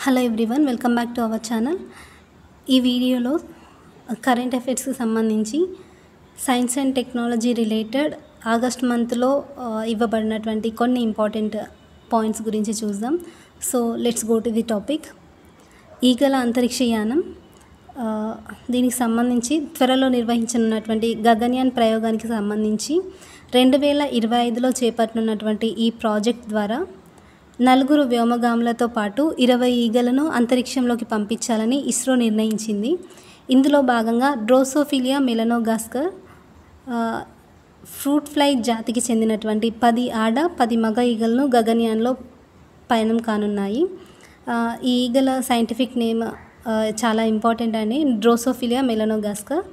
Hello everyone, welcome back to our channel. ఈ వీడియోలో current అఫైర్స్కి సంబంధించి science and technology related August మంత్లో ఇవ్వబడినటువంటి కొన్ని ఇంపార్టెంట్ పాయింట్స్ గురించి చూద్దాం. So let's go to the topic. ఈగల అంతరిక్షయానం, దీనికి సంబంధించి త్వరలో నిర్వహించనున్నటువంటి గగన్యాన్ ప్రయోగానికి సంబంధించి 2025లో చేపట్టనున్నటువంటి ఈ ప్రాజెక్ట్ ద్వారా 4 వ్యోమగాములతో పాటు 20 ఈగలను అంతరిక్షంలోకి పంపించాలని ఇస్రో నిర్ణయించింది. ఇందులో భాగంగా డ్రోసోఫిలియా మెలనోగాస్కర్ ఫ్రూట్ ఫ్లై జాతికి చెందినటువంటి 10 ఆడ 10 మగ ఈగలను గగన్యాన్లో పయనం కానున్నాయి. ఈ ఈగల సైంటిఫిక్ నేమ్ చాలా ఇంపార్టెంట్ అండి, డ్రోసోఫిలియా మెలనోగాస్కర్.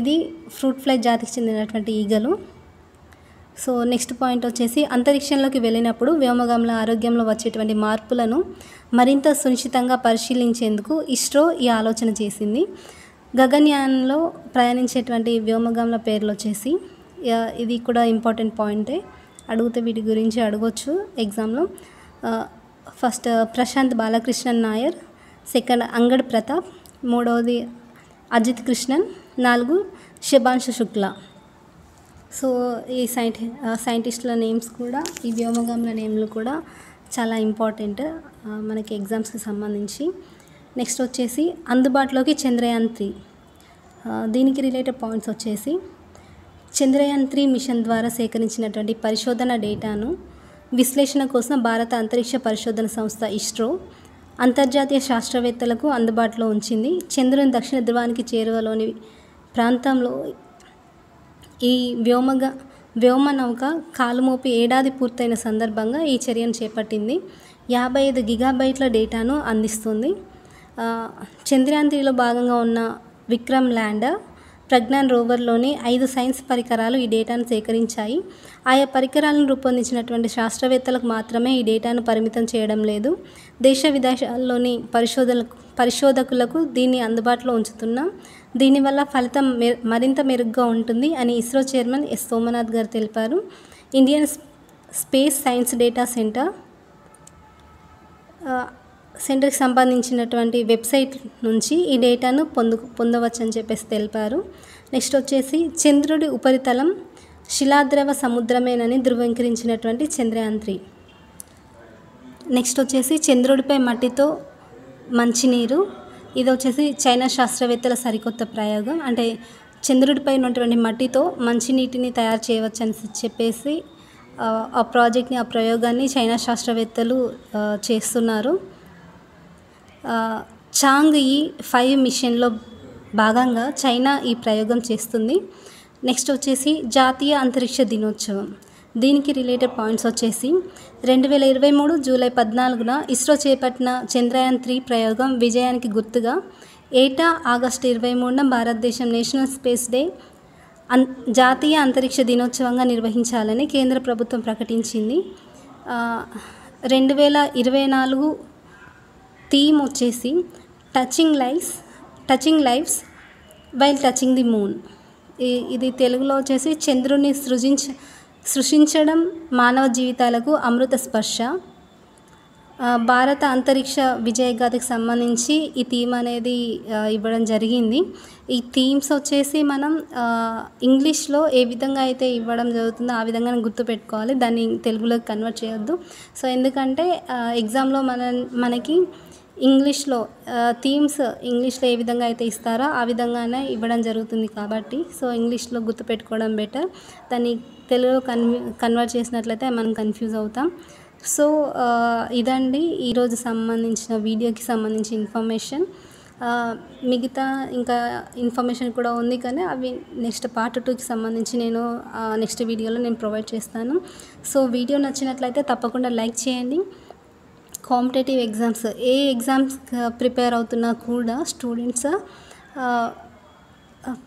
ఇది ఫ్రూట్ ఫ్లై జాతికి చెందినటువంటి ఈగలు. సో నెక్స్ట్ పాయింట్ వచ్చేసి, అంతరిక్షంలోకి వెళ్ళినప్పుడు వ్యోమగాముల ఆరోగ్యంలో వచ్చేటువంటి మార్పులను మరింత సునిశ్చితంగా పరిశీలించేందుకు ఇస్రో ఈ ఆలోచన చేసింది. గగన్యాన్లో ప్రయాణించేటువంటి వ్యోమగాముల పేర్లు వచ్చేసి, ఇది కూడా ఇంపార్టెంట్ పాయింటే, అడిగితే వీటి గురించి అడగొచ్చు ఎగ్జామ్లో. ఫస్ట్ ప్రశాంత్ బాలకృష్ణన్ నాయర్, సెకండ్ అంగడ్ ప్రతాప్, మూడవది అజిత్ కృష్ణన్, 4 శుభాంశు శుక్లా. సో ఈ సైంటిస్టుల నేమ్స్ కూడా, ఈ వ్యోమగాముల నేమ్లు కూడా చాలా ఇంపార్టెంట్ మనకి ఎగ్జామ్స్కి సంబంధించి. నెక్స్ట్ వచ్చేసి అందుబాటులోకి చంద్రయాన్ 3. దీనికి రిలేటెడ్ పాయింట్స్ వచ్చేసి, చంద్రయాన్ 3 మిషన్ ద్వారా సేకరించినటువంటి పరిశోధన డేటాను విశ్లేషణ కోసం భారత అంతరిక్ష పరిశోధన సంస్థ ఇస్రో అంతర్జాతీయ శాస్త్రవేత్తలకు అందుబాటులో ఉంచింది. చంద్రుని దక్షిణ ధ్రువానికి చేరువలోని ప్రాంతంలో ఈ వ్యోమనౌక కాలుమోపి ఏడాది పూర్తయిన సందర్భంగా ఈ చర్యను చేపట్టింది. 55 గిగాబైట్ల డేటాను అందిస్తుంది. చంద్రయాన్ 3లో భాగంగా ఉన్న విక్రమ్ ల్యాండర్, ప్రజ్ఞాన్ రోవర్లోని 5 సైన్స్ పరికరాలు ఈ డేటాను సేకరించాయి. ఆయా పరికరాలను రూపొందించినటువంటి శాస్త్రవేత్తలకు మాత్రమే ఈ డేటాను పరిమితం చేయడం లేదు, దేశ విదేశాల్లోని పరిశోధకులకు దీన్ని అందుబాటులో ఉంచుతున్నాం. దీనివల్ల ఫలితం మరింత మెరుగ్గా ఉంటుంది అని ఇస్రో చైర్మన్ ఎస్ సోమనాథ్ గారు తెలిపారు. ఇండియన్ స్పేస్ సైన్స్ డేటా సెంటర్కి సంబంధించినటువంటి వెబ్సైట్ నుంచి ఈ డేటాను పొందవచ్చని చెప్పేసి తెలిపారు. నెక్స్ట్ వచ్చేసి, చంద్రుడి ఉపరితలం శిలాద్రవ సముద్రమేనని ధృవీకరించినటువంటి చంద్రయాన్ 3. నెక్స్ట్ వచ్చేసి, చంద్రుడిపై మట్టితో మంచినీరు. ఇది వచ్చేసి చైనా శాస్త్రవేత్తల సరికొత్త ప్రయోగం. అంటే చంద్రుడిపై ఉన్నటువంటి మట్టితో మంచినీటిని తయారు చేయవచ్చని చెప్పేసి ఆ ప్రయోగాన్ని చైనా శాస్త్రవేత్తలు చేస్తున్నారు. చాంగ్-ఈ 5 మిషన్లో భాగంగా చైనా ఈ ప్రయోగం చేస్తుంది. నెక్స్ట్ వచ్చేసి, జాతీయ అంతరిక్ష దినోత్సవం. దీనికి రిలేటెడ్ పాయింట్స్ వచ్చేసి, 2023 జూలై 14న ఇస్రో చేపట్టిన చంద్రయాన్ 3 ప్రయోగం విజయానికి గుర్తుగా ఏటా ఆగస్టు 23న భారతదేశం నేషనల్ స్పేస్ డే జాతీయ అంతరిక్ష దినోత్సవంగా నిర్వహించాలని కేంద్ర ప్రభుత్వం ప్రకటించింది. 2024 థీమ్ వచ్చేసి touching lives while touching the moon. ఇది తెలుగులో వచ్చేసి చంద్రుని సృష్టించడం మానవ జీవితాలకు అమృత స్పర్శ. భారత అంతరిక్ష విజయగాథకి సంబంధించి ఈ థీమ్ అనేది ఇవ్వడం జరిగింది. ఈ థీమ్స్ వచ్చేసి మనం ఇంగ్లీష్లో ఏ విధంగా అయితే ఇవ్వడం జరుగుతుందో ఆ విధంగా గుర్తుపెట్టుకోవాలి, దాన్ని తెలుగులోకి కన్వర్ట్ చేయొద్దు. సో ఎందుకంటే ఎగ్జామ్లో మనకి ఇంగ్లీష్లో థీమ్స్ ఇంగ్లీష్లో ఏ విధంగా అయితే ఇస్తారో ఆ విధంగానే ఇవ్వడం జరుగుతుంది కాబట్టి, సో ఇంగ్లీష్లో గుర్తుపెట్టుకోవడం బెటర్. దాన్ని తెలుగులో కన్వర్ట్ చేసినట్లయితే మనం కన్ఫ్యూజ్ అవుతాం. సో ఇదండి ఈరోజు సంబంధించిన వీడియోకి సంబంధించిన ఇన్ఫర్మేషన్. మిగతా ఇంకా ఇన్ఫర్మేషన్ కూడా ఉంది, కానీ అవి నెక్స్ట్ పార్ట్ 2కి సంబంధించి నేను నెక్స్ట్ వీడియోలో నేను ప్రొవైడ్ చేస్తాను. సో వీడియో నచ్చినట్లయితే తప్పకుండా లైక్ చేయండి. కాంపిటేటివ్ ఎగ్జామ్స్, ఏ ఎగ్జామ్స్ ప్రిపేర్ అవుతున్నా కూడా స్టూడెంట్స్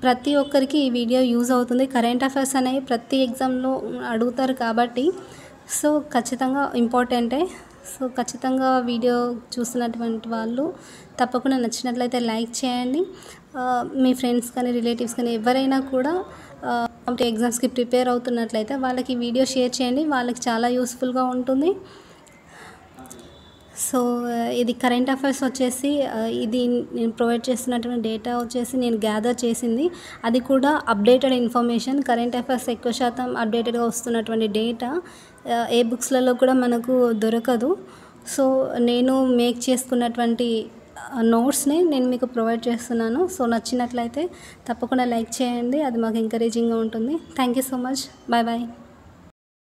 ప్రతి ఒక్కరికి ఈ వీడియో యూజ్ అవుతుంది. కరెంట్ అఫైర్స్ అనేవి ప్రతి ఎగ్జామ్లో అడుగుతారు కాబట్టి సో ఖచ్చితంగా ఇంపార్టెంటే. సో ఖచ్చితంగా వీడియో చూస్తున్నటువంటి వాళ్ళు తప్పకుండా నచ్చినట్లయితే లైక్ చేయండి. మీ ఫ్రెండ్స్ కానీ రిలేటివ్స్ కానీ ఎవరైనా కూడా ఎగ్జామ్స్కి ప్రిపేర్ అవుతున్నట్లయితే వాళ్ళకి వీడియో షేర్ చేయండి, వాళ్ళకి చాలా యూస్ఫుల్గా ఉంటుంది. సో ఇది కరెంట్ అఫైర్స్ వచ్చేసి ఇది నేను ప్రొవైడ్ చేస్తున్నటువంటి డేటా వచ్చేసి నేను గ్యాదర్ చేసింది. అది కూడా అప్డేటెడ్ ఇన్ఫర్మేషన్. కరెంట్ అఫైర్స్ ఎక్కువ శాతం అప్డేటెడ్గా వస్తున్నటువంటి డేటా ఏ బుక్స్లలో కూడా మనకు దొరకదు. సో నేను మేక్ చేసుకున్నటువంటి నోట్స్ని నేను మీకు ప్రొవైడ్ చేస్తున్నాను. సో నచ్చినట్లయితే తప్పకుండా లైక్ చేయండి, అది మాకు ఎంకరేజింగ్గా ఉంటుంది. Thank you so much. Bye bye.